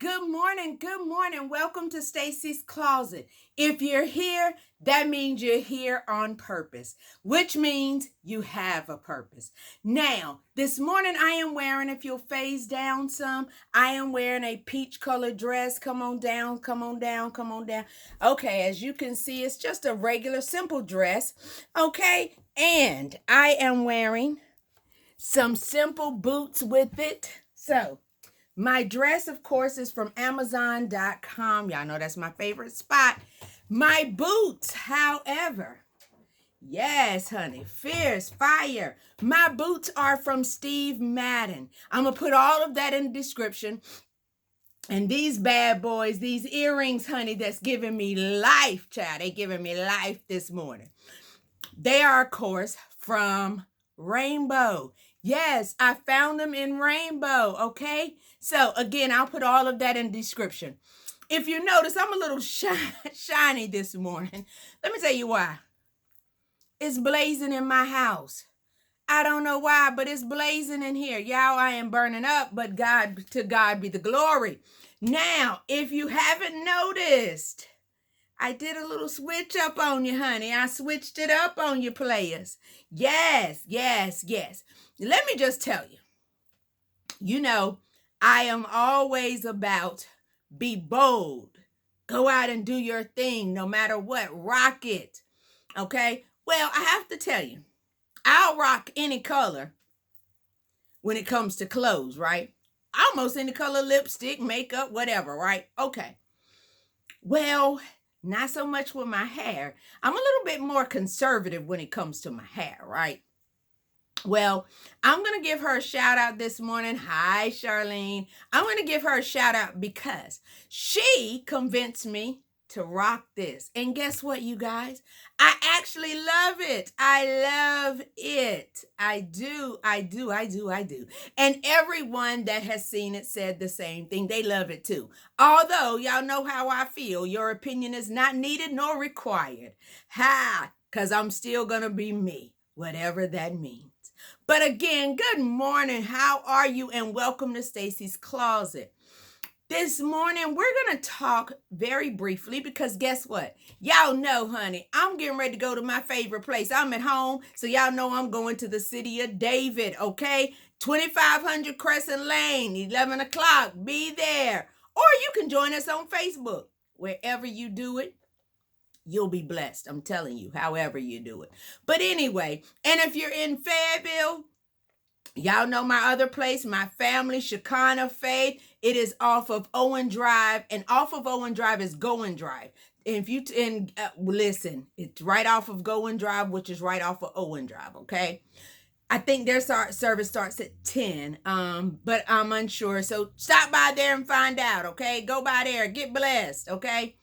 Good morning. Good morning. Welcome to Stacy's Closet. If you're here, that means you're here on purpose, which means you have a purpose. Now, this morning I am wearing, if you'll phase down some, I am wearing a peach colored dress. Come on down, come on down, come on down. Okay, as you can see, it's just a regular simple dress. Okay, and I am wearing some simple boots with it. So, my dress, of course, is from Amazon.com. Y'all know that's my favorite spot. My boots, however, yes, honey, fierce, fire. My boots are from Steve Madden. I'm going to put all of that in the description. And these bad boys, these earrings, honey, that's giving me life, child. They giving me life this morning. They are, of course, from Rainbow. Yes, I found them in Rainbow, okay? So, again, I'll put all of that in the description. If you notice, I'm a little shiny this morning. Let me tell you why. It's blazing in my house. I don't know why, but it's blazing in here. Y'all, I am burning up, but to God be the glory. Now, if you haven't noticed, I did a little switch up on you, honey. I switched it up on you, players. Yes, yes, yes. Let me just tell you, I am always about be bold. Go out and do your thing no matter what. Rock it. Okay? Well, I have to tell you, I'll rock any color when it comes to clothes, right? Almost any color, lipstick, makeup, whatever, right? Okay. Well, not so much with my hair. I'm a little bit more conservative when it comes to my hair, right? Well, I'm going to give her a shout out this morning. Hi, Charlene. I'm going to give her a shout out because she convinced me to rock this. And guess what, you guys? I actually love it. I love it. I do. And everyone that has seen it said the same thing. They love it too. Although, y'all know how I feel. Your opinion is not needed nor required. Because I'm still going to be me, whatever that means. But again, good morning. How are you? And welcome to Stacy's Closet. This morning, we're going to talk very briefly because guess what? Y'all know, honey, I'm getting ready to go to my favorite place. I'm at home, so y'all know I'm going to the city of David, okay? 2500 Crescent Lane, 11 o'clock. Be there. Or you can join us on Facebook. Wherever you do it, you'll be blessed. I'm telling you, however you do it. But anyway, and if you're in Fayetteville, y'all know my other place, my family, Shekinah Faith. It is off of Owen Drive, and off of Owen Drive is Goin Drive. If you listen, it's right off of Goin Drive, which is right off of Owen Drive. Okay. I think their service starts at 10, but I'm unsure. So stop by there and find out. Okay. Go by there. Get blessed. Okay.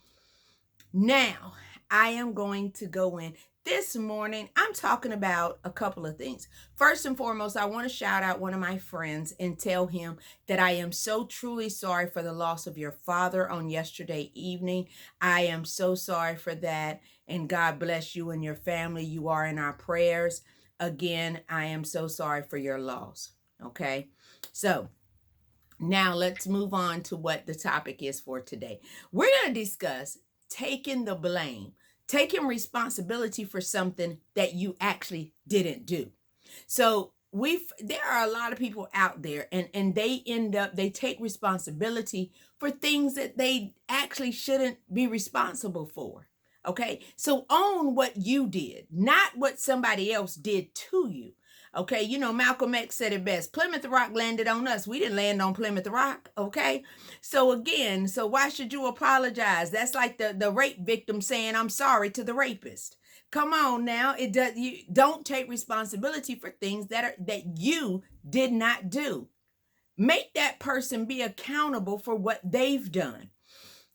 Now, I am going to go in. This morning, I'm talking about a couple of things. First and foremost, I want to shout out one of my friends and tell him that I am so truly sorry for the loss of your father on yesterday evening. I am so sorry for that. And God bless you and your family. You are in our prayers. Again, I am so sorry for your loss. Okay. So now let's move on to what the topic is for today. We're going to discuss taking the blame, taking responsibility for something that you actually didn't do. So there are a lot of people out there and they take responsibility for things that they actually shouldn't be responsible for. Okay. So own what you did, not what somebody else did to you. Okay, Malcolm X said it best. Plymouth Rock landed on us. We didn't land on Plymouth Rock, okay? So again, why should you apologize? That's like the rape victim saying, I'm sorry to the rapist. Come on now. You don't take responsibility for things that you did not do. Make that person be accountable for what they've done.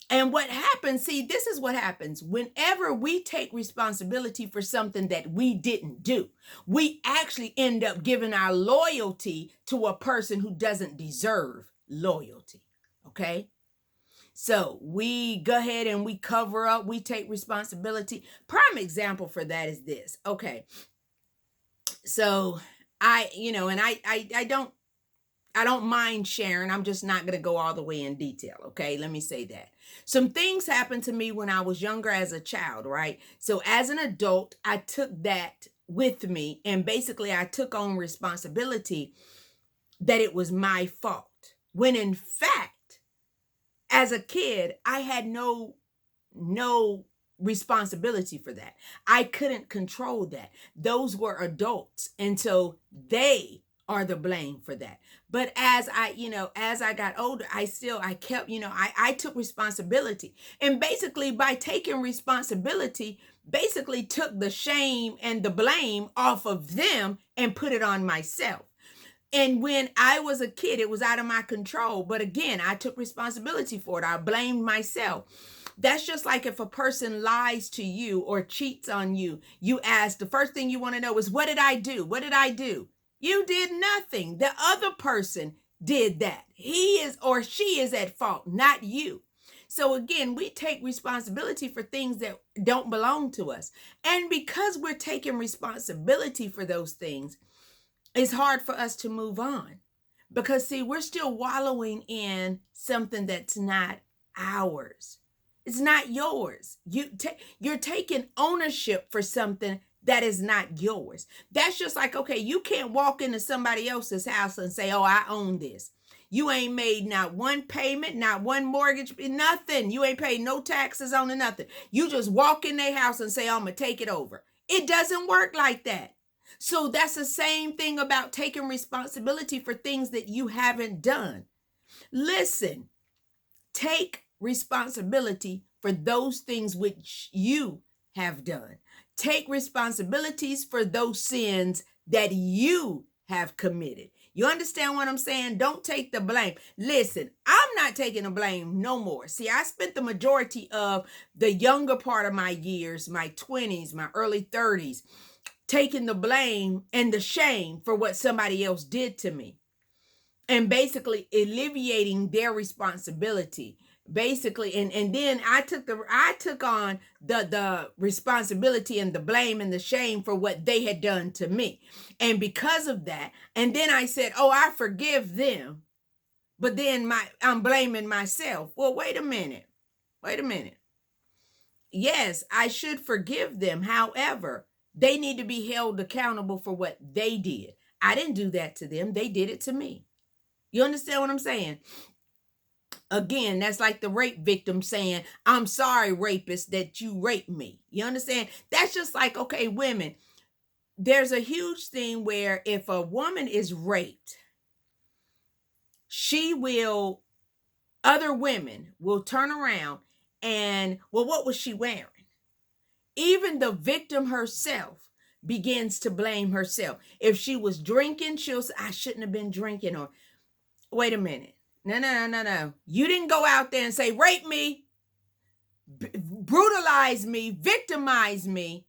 And what happens, this is what happens. Whenever we take responsibility for something that we didn't do, we actually end up giving our loyalty to a person who doesn't deserve loyalty. Okay? So we go ahead and we cover up, we take responsibility. Prime example for that is this. Okay. So I don't I don't mind sharing. I'm just not going to go all the way in detail. Okay. Let me say that. Some things happened to me when I was younger as a child, right? So as an adult, I took that with me, and basically I took on responsibility that it was my fault. When in fact, as a kid, I had no responsibility for that. I couldn't control that. Those were adults, and so they are the blame for that. But as I got older, I kept, I took responsibility. And basically by taking responsibility, basically took the shame and the blame off of them and put it on myself. And when I was a kid, it was out of my control. But again, I took responsibility for it. I blamed myself. That's just like if a person lies to you or cheats on you, you ask, the first thing you want to know is, what did I do? What did I do? You did nothing. The other person did that. He is or she is at fault, not you. So again, we take responsibility for things that don't belong to us. And because we're taking responsibility for those things, it's hard for us to move on. Because see, we're still wallowing in something that's not ours. It's not yours. You're taking ownership for something that is not yours. That's just like, okay, you can't walk into somebody else's house and say, oh, I own this. You ain't made not one payment, not one mortgage, nothing. You ain't paid no taxes on it, nothing. You just walk in their house and say, I'm going to take it over. It doesn't work like that. So that's the same thing about taking responsibility for things that you haven't done. Listen, take responsibility for those things which you have done. Take responsibilities for those sins that you have committed. You understand what I'm saying? Don't take the blame. Listen, I'm not taking the blame no more. See, I spent the majority of the younger part of my years, my 20s, my early 30s, taking the blame and the shame for what somebody else did to me, and basically alleviating their responsibility. Basically, and then I took on the responsibility and the blame and the shame for what they had done to me. And because of that, and then I said, oh, I forgive them. But then I'm blaming myself. Well, wait a minute. Yes, I should forgive them. However, they need to be held accountable for what they did. I didn't do that to them. They did it to me. You understand what I'm saying? Again, that's like the rape victim saying, I'm sorry, rapist, that you raped me. You understand? That's just like, okay, women, there's a huge thing where if a woman is raped, other women will turn around and, well, what was she wearing? Even the victim herself begins to blame herself. If she was drinking, she'll say, I shouldn't have been drinking. Or, wait a minute. No. You didn't go out there and say, rape me, brutalize me, victimize me.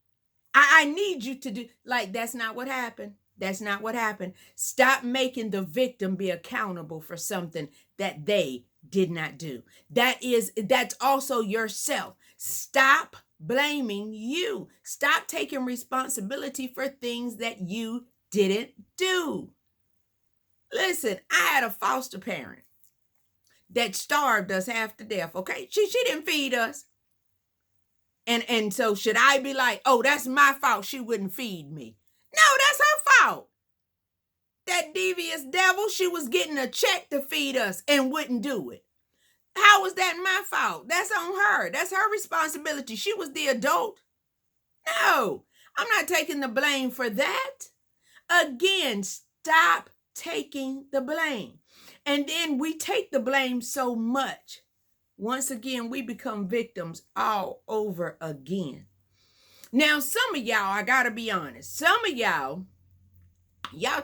I need you to do, like, that's not what happened. That's not what happened. Stop making the victim be accountable for something that they did not do. That's also yourself. Stop blaming you. Stop taking responsibility for things that you didn't do. Listen, I had a foster parent that starved us half to death, okay? She didn't feed us. And so should I be like, oh, that's my fault she wouldn't feed me? No, that's her fault. That devious devil, she was getting a check to feed us and wouldn't do it. How was that my fault? That's on her. That's her responsibility. She was the adult. No, I'm not taking the blame for that. Again, stop taking the blame. And then we take the blame so much. Once again, we become victims all over again. Now, some of y'all, I gotta be honest, some of y'all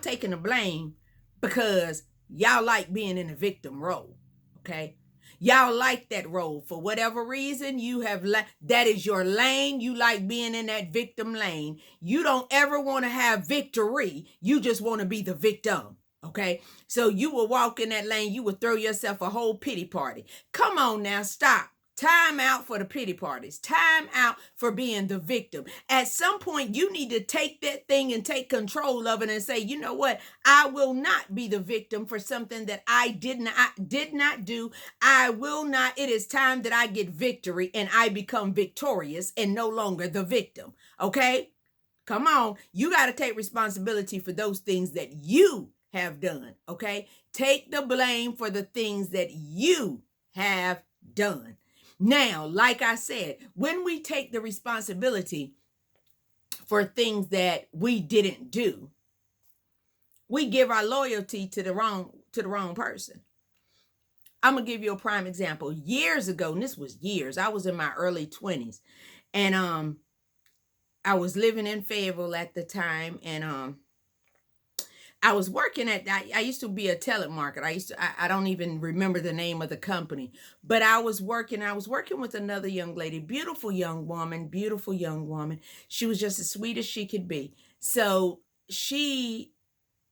taking the blame because y'all like being in the victim role, okay? Y'all like that role for whatever reason. You have that is your lane. You like being in that victim lane. You don't ever want to have victory. You just want to be the victim. Okay, so you will walk in that lane. You will throw yourself a whole pity party. Come on now, stop. Time out for the pity parties. Time out for being the victim. At some point, you need to take that thing and take control of it and say, you know what? I will not be the victim for something that I did not do. I will not. It is time that I get victory and I become victorious and no longer the victim. Okay? Come on. You got to take responsibility for those things that you have done. Okay? Take the blame for the things that you have done. Now, like I said, when we take the responsibility for things that we didn't do, we give our loyalty to the wrong person. I'm going to give you a prime example. Years ago, and this was years, I was in my early 20s, and I was living in Fayetteville at the time, and I was working at, I used to be a telemarketer. I don't even remember the name of the company, but I was working with another young lady, beautiful young woman. She was just as sweet as she could be. So she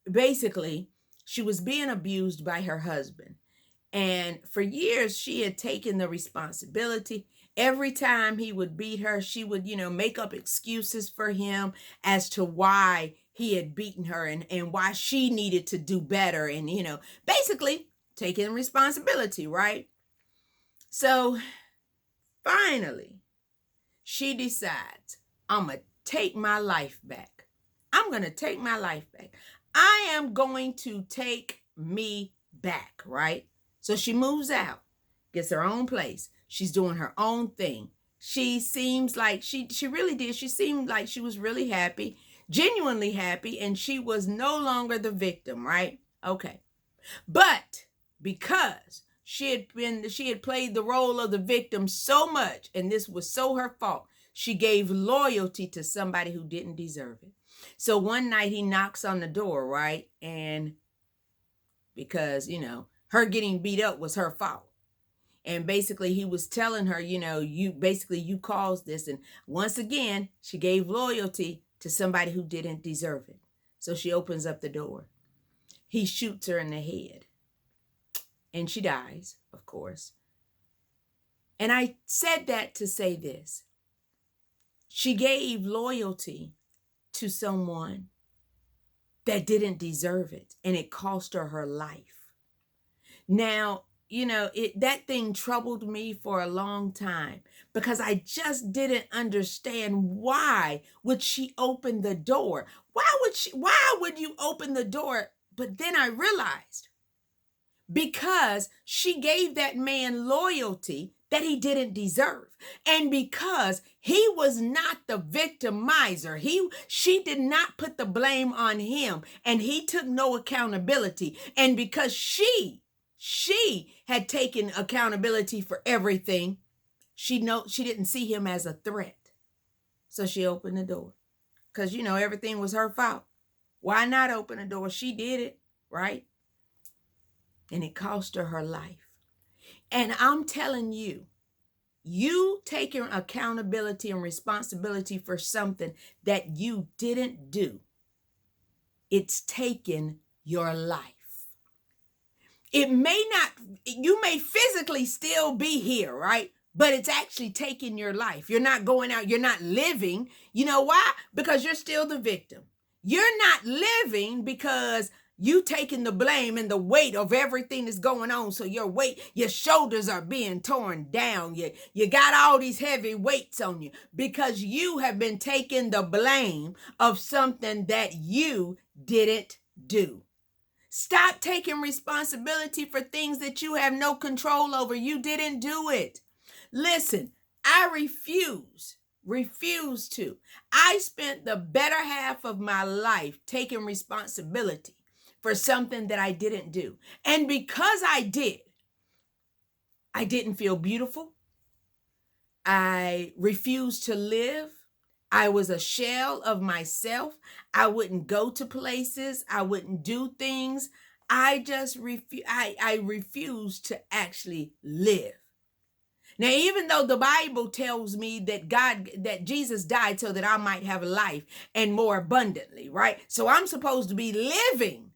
was being abused by her husband. And for years, she had taken the responsibility. Every time he would beat her, she would, make up excuses for him as to why he had beaten her and why she needed to do better. And, basically taking responsibility, right? So finally, she decides, I'm going to take my life back. I'm going to take my life back. I am going to take me back, right? So she moves out, gets her own place. She's doing her own thing. She seems like she really did. She seemed like she was really happy, genuinely happy, and she was no longer the victim, right? Okay. But because she had played the role of the victim so much, and this was so her fault, she gave loyalty to somebody who didn't deserve it. So one night he knocks on the door, right? And because, her getting beat up was her fault. And basically he was telling her, you caused this. And once again, she gave loyalty to somebody who didn't deserve it. So she opens up the door. He shoots her in the head. And she dies, of course. And I said that to say this. She gave loyalty to someone that didn't deserve it. And it cost her life. Now, that thing troubled me for a long time because I just didn't understand why would she open the door? Why would you open the door? But then I realized because she gave that man loyalty that he didn't deserve. And because he was not the victimizer, she did not put the blame on him and he took no accountability. And because she had taken accountability for everything, she didn't see him as a threat. So she opened the door because, everything was her fault. Why not open the door? She did it, right? And it cost her life. And I'm telling you, you taking accountability and responsibility for something that you didn't do, it's taken your life. You may physically still be here, right? But it's actually taking your life. You're not going out. You're not living. You know why? Because you're still the victim. You're not living because you taking the blame and the weight of everything that's going on. So your shoulders are being torn down. You got all these heavy weights on you because you have been taking the blame of something that you didn't do. Stop taking responsibility for things that you have no control over. You didn't do it. Listen, I refuse to. I spent the better half of my life taking responsibility for something that I didn't do. And because I didn't feel beautiful. I refused to live. I was a shell of myself. I wouldn't go to places. I wouldn't do things. I refused to actually live. Now, even though the Bible tells me that Jesus died so that I might have life and more abundantly, right? So I'm supposed to be living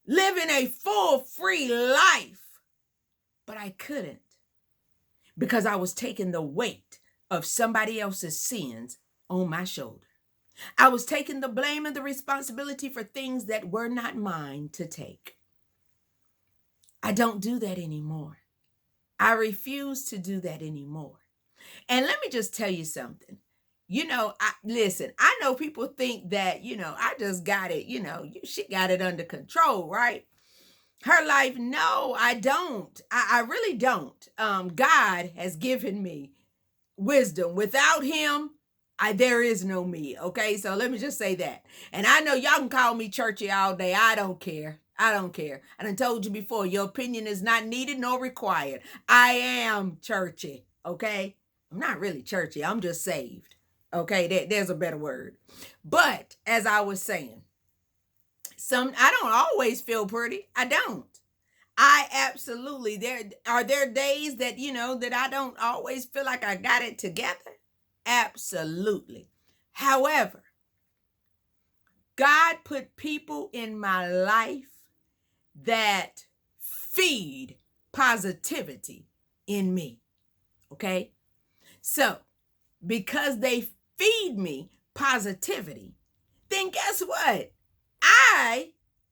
a full, free life, but I couldn't because I was taking the weight of somebody else's sins on my shoulder. I was taking the blame and the responsibility for things that were not mine to take. I don't do that anymore. I refuse to do that anymore. And let me just tell you something. Listen, I know people think that, I just got it, she got it under control, right? Her life, no, I don't. I really don't. God has given me wisdom. Without him, there is no me. Okay, so let me just say that. And I know y'all can call me churchy all day. I don't care. I don't care. I done told you before, your opinion is not needed nor required. I am churchy. Okay, I'm not really churchy. I'm just saved. Okay, there's a better word. But as I was saying, I don't always feel pretty. I don't. I absolutely, there days that that I don't always feel like I got it together. Absolutely. However, God put people in my life that feed positivity in me. Okay? So, because they feed me positivity, then guess what? I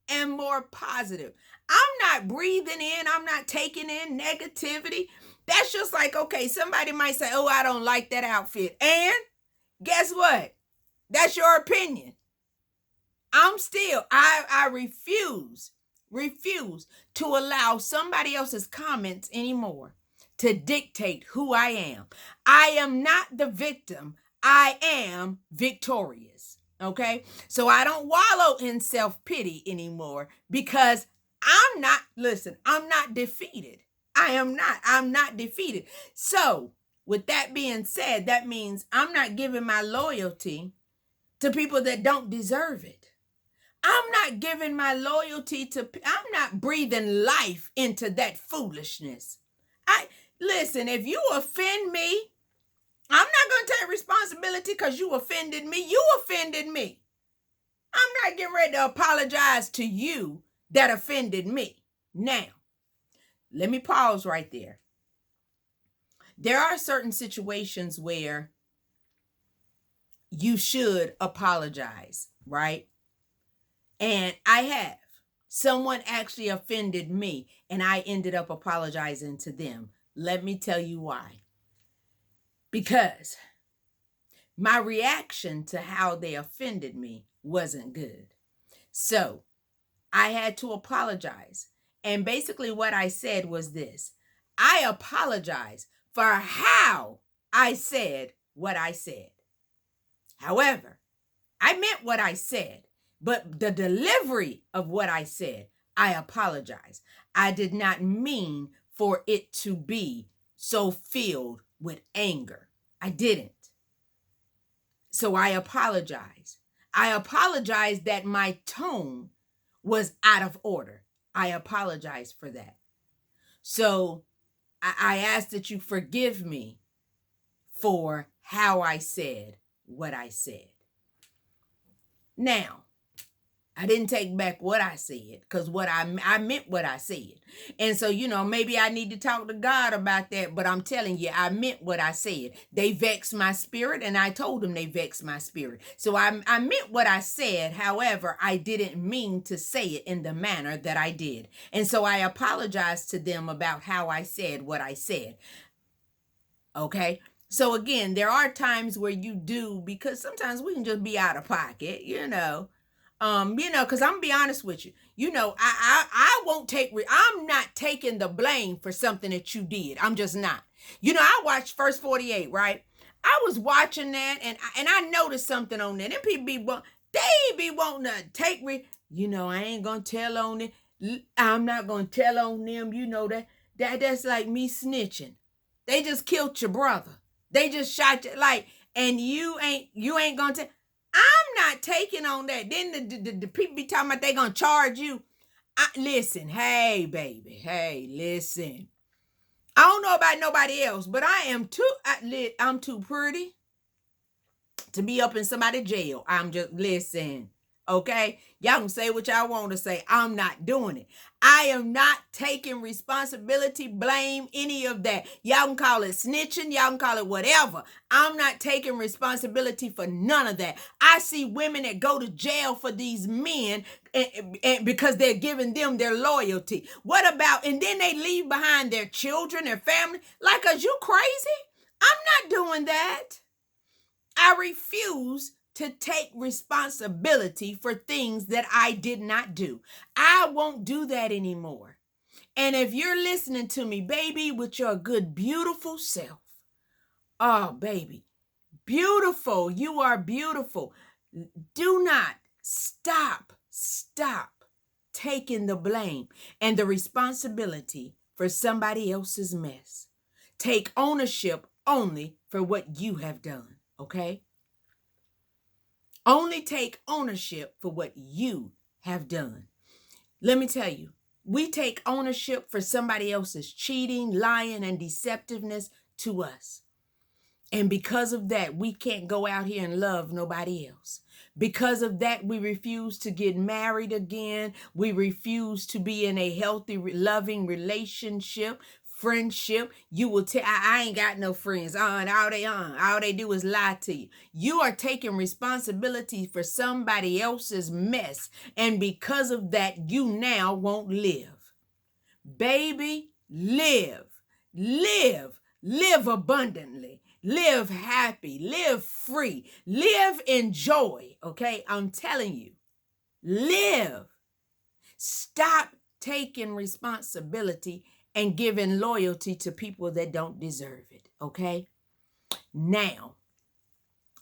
am more positive. I'm not breathing in, I'm not taking in negativity. That's just like, okay, somebody might say, oh, I don't like that outfit. And guess what? That's your opinion. I refuse to allow somebody else's comments anymore to dictate who I am. I am not the victim. I am victorious. Okay? So I don't wallow in self-pity anymore because I'm not defeated. I'm not defeated. So with that being said, that means I'm not giving my loyalty to people that don't deserve it. I'm not giving my loyalty I'm not breathing life into that foolishness. Listen, if you offend me, I'm not going to take responsibility because you offended me. You offended me. I'm not getting ready to apologize to you that offended me. Now, let me pause right there. There are certain situations where you should apologize, right? And I have. Someone actually offended me and I ended up apologizing to them. Let me tell you why. Because my reaction to how they offended me wasn't good. So I had to apologize. And basically what I said was this: I apologize for how I said what I said. However, I meant what I said, but the delivery of what I said, I apologize. I did not mean for it to be so filled with anger. I didn't. So I apologize. I apologize that my tone was out of order. I apologize for that. So I ask that you forgive me for how I said what I said. Now, I didn't take back what I said because I meant what I said. And so, maybe I need to talk to God about that. But I'm telling you, I meant what I said. They vexed my spirit and I told them they vexed my spirit. So I meant what I said. However, I didn't mean to say it in the manner that I did. And so I apologized to them about how I said what I said. Okay? So again, there are times where you do, because sometimes we can just be out of pocket, because I'm gonna be honest with you. I won't I'm not taking the blame for something that you did. I'm just not. I watched First 48, right? I was watching that and I noticed something on there. Them people be wanting to take I ain't gonna tell on it. I'm not gonna tell on them. That's like me snitching. They just killed your brother. They just shot you, and you ain't gonna tell. I'm not taking on that. Then the people be talking about they gonna charge you. Listen, hey baby, hey, listen. I don't know about nobody else, but I'm too pretty to be up in somebody's jail. I'm just, listen, okay? Y'all can say what y'all want to say. I'm not doing it. I am not taking responsibility, blame, any of that. Y'all can call it snitching. Y'all can call it whatever. I'm not taking responsibility for none of that. I see women that go to jail for these men and because they're giving them their loyalty. What about, and then they leave behind their children, their family. Like, are you crazy? I'm not doing that. I refuse to take responsibility for things that I did not do. I won't do that anymore. And if you're listening to me, baby, with your good, beautiful self, oh, baby, beautiful, you are beautiful. Do not stop taking the blame and the responsibility for somebody else's mess. Take ownership only for what you have done, okay? Only take ownership for what you have done. Let me tell you, we take ownership for somebody else's cheating, lying, and deceptiveness to us. And because of that, we can't go out here and love nobody else. Because of that, we refuse to get married again. We refuse to be in a healthy, loving relationship, friendship. You will tell, I ain't got no friends. All they do is lie to you. You are taking responsibility for somebody else's mess. And because of that, you now won't live. Baby, live abundantly. Live happy, live free, live in joy, okay? I'm telling you, live. Stop taking responsibility and giving loyalty to people that don't deserve it, okay? Now,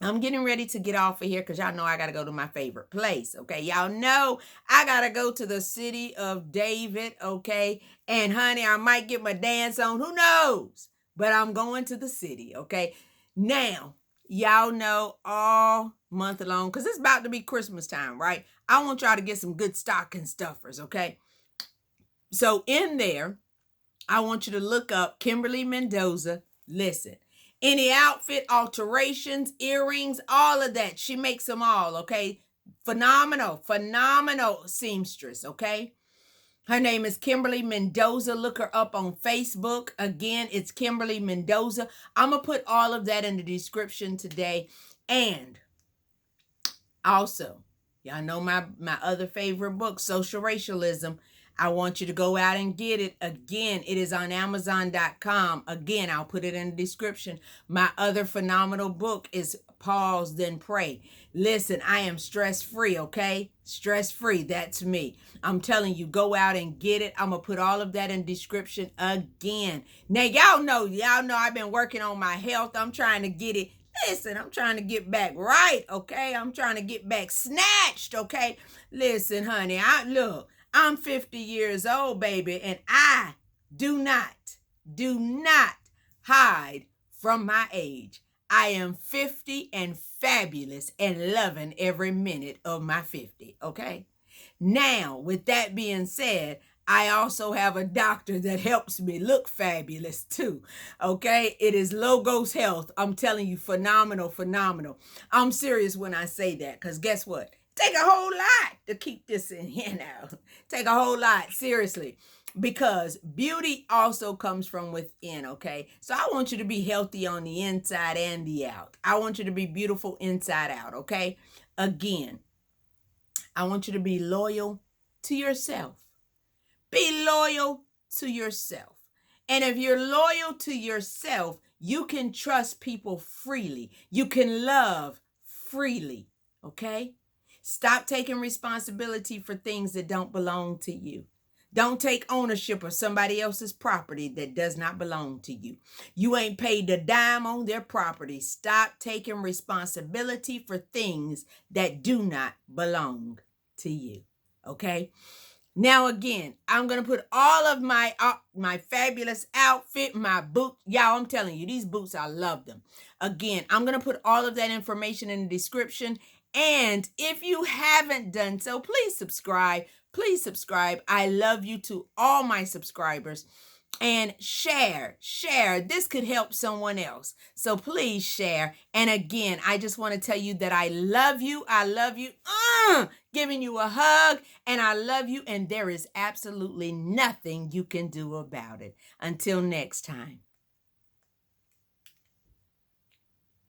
I'm getting ready to get off of here because y'all know I got to go to my favorite place, okay? Y'all know I got to go to the city of David, okay? And honey, I might get my dance on, who knows? But I'm going to the city, okay? Now, y'all know all month long, because it's about to be Christmas time, right? I want y'all to get some good stocking stuffers, okay? So in there, I want you to look up Kimberly Mendoza. Listen, any outfit alterations, earrings, all of that. She makes them all, okay? Phenomenal seamstress, okay? Her name is Kimberly Mendoza. Look her up on Facebook. Again, it's Kimberly Mendoza. I'm going to put all of that in the description today. And also, y'all know my other favorite book, Social Racialism. I want you to go out and get it. Again, it is on Amazon.com. Again, I'll put it in the description. My other phenomenal book is Pause, Then Pray. Listen, I am stress-free, okay? Stress-free, that's me. I'm telling you, go out and get it. I'm going to put all of that in the description again. Now, y'all know I've been working on my health. I'm trying to get it. Listen, I'm trying to get back right, okay? I'm trying to get back snatched, okay? Listen, honey, I'm 50 years old, baby, and I do not hide from my age. I am 50 and fabulous and loving every minute of my 50, okay? Now, with that being said, I also have a doctor that helps me look fabulous too, okay? It is Logos Health. I'm telling you, phenomenal. I'm serious when I say that, because guess what? Take a whole lot to keep this in here now. Take a whole lot, seriously, because beauty also comes from within, okay? So I want you to be healthy on the inside and the out. I want you to be beautiful inside out, okay? Again, I want you to be loyal to yourself. Be loyal to yourself. And if you're loyal to yourself, you can trust people freely. You can love freely, okay? Stop taking responsibility for things that don't belong to you. Don't take ownership of somebody else's property that does not belong to you. You ain't paid a dime on their property. Stop taking responsibility for things that do not belong to you, okay? Now, again, I'm going to put all of my fabulous outfit, my boots. Y'all, I'm telling you, these boots, I love them. Again, I'm going to put all of that information in the description. And if you haven't done so, please subscribe. Please subscribe. I love you to all my subscribers. And share. This could help someone else. So please share. And again, I just want to tell you that I love you. giving you a hug, and I love you, and there is absolutely nothing you can do about it. Until next time.